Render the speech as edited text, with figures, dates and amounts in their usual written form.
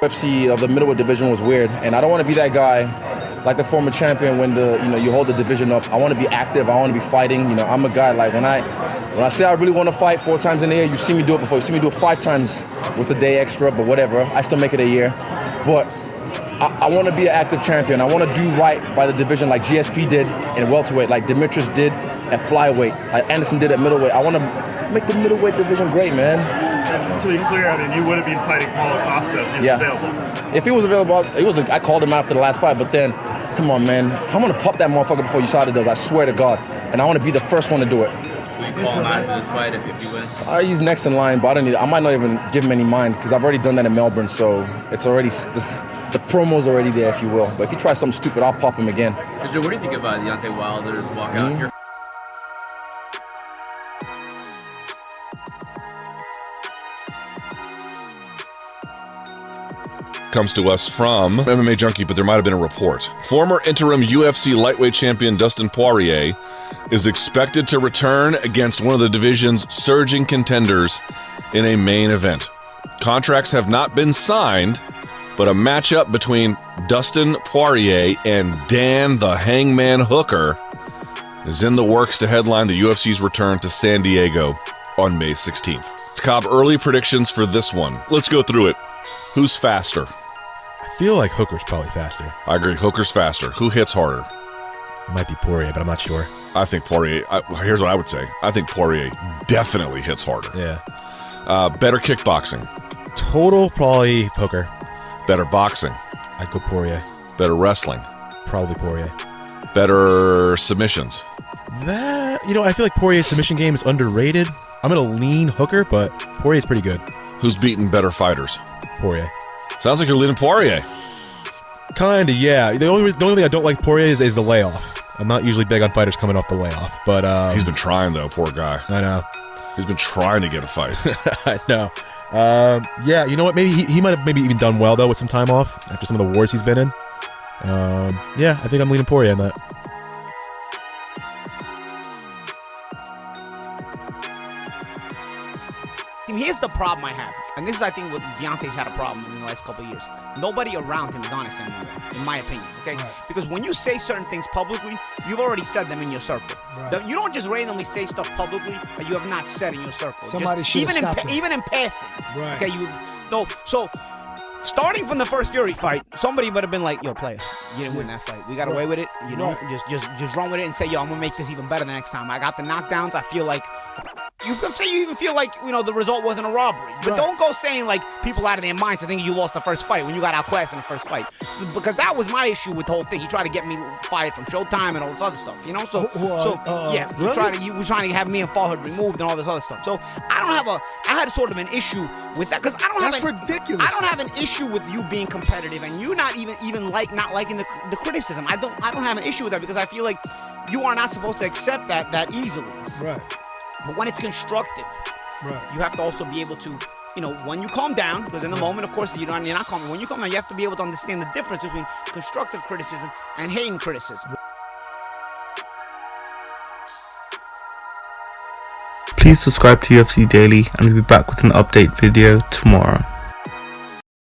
UFC of the middleweight division was weird, and I don't want to be that guy like the former champion when you hold the division up. I want to be active. I want to be fighting. I'm a guy like when I say I really want to fight 4 times in a year, you've seen me do it before. You've seen me do it 5 times with a day extra, but whatever. I still make it a year. But I want to be an active champion. I want to do right by the division like GSP did in welterweight, like Demetrius did at flyweight, like Anderson did at middleweight. I want to make the middleweight division great, man. To be clear, I mean, you would have been fighting Paula Costa if he was available. If he was available, I called him after the last fight, but then, come on, man. I'm going to pop that motherfucker before USADA does, I swear to God. And I want to be the first one to do it. Will you call him out for this fight if you win? He's next in line, but I might not even give him any mind because I've already done that in Melbourne, so it's already, the promo's already there, if you will. But if he tries something stupid, I'll pop him again. What do you think about Deontay Wilder's walkout here? Comes to us from MMA Junkie, but there might have been a report. Former interim UFC lightweight champion Dustin Poirier is expected to return against one of the division's surging contenders in a main event. Contracts have not been signed, but a matchup between Dustin Poirier and Dan the Hangman Hooker is in the works to headline the UFC's return to San Diego on May 16th. Cobb, early predictions for this one. Let's go through it. Who's faster? I feel like Hooker's probably faster. I agree. Hooker's faster. Who hits harder? Might be Poirier, but I'm not sure. I think Poirier. Here's what I would say. I think Poirier definitely hits harder. Yeah. Better kickboxing. Total, probably Hooker. Better boxing. I'd go Poirier. Better wrestling. Probably Poirier. Better submissions. I feel like Poirier's submission game is underrated. I'm going to lean Hooker, but Poirier's pretty good. Who's beaten better fighters? Poirier. Sounds like you're leaning Poirier. Kinda, yeah. The only thing I don't like Poirier is the layoff. I'm not usually big on fighters coming off the layoff, but he's been trying though, poor guy. I know. He's been trying to get a fight. I know. Yeah, you know what? Maybe he might have even done well though with some time off after some of the wars he's been in. Yeah, I think I'm leaning Poirier on that. Here's the problem I have, and this is, I think, what Deontay's had a problem in the last couple of years. Nobody around him is honest anymore, in my opinion, okay? Right. Because when you say certain things publicly, you've already said them in your circle. Right. You don't just randomly say stuff publicly that you have not said in your circle. Somebody should stop him. Even in passing. Right. Okay, so starting from the first Fury fight, somebody would have been like, yo, player, you didn't win that fight. We got away with it. You know, just run with it and say, yo, I'm going to make this even better the next time. I got the knockdowns. I feel like... You can say you even feel like, the result wasn't a robbery. But don't go saying, like, people out of their minds to think you lost the first fight when you got outclassed in the first fight. Because that was my issue with the whole thing. He tried to get me fired from Showtime and all this other stuff, yeah. Really? You were trying to have me and Fawad removed and all this other stuff. So I had sort of an issue with that. Because That's ridiculous. I don't have an issue with you being competitive and you not liking the criticism. I don't have an issue with that because I feel like you are not supposed to accept that easily. Right. But when it's constructive, right, you have to also be able to, when you calm down, because in the moment, of course, you're not calm. When you calm down, you have to be able to understand the difference between constructive criticism and hating criticism. Please subscribe to UFC Daily and we'll be back with an update video tomorrow.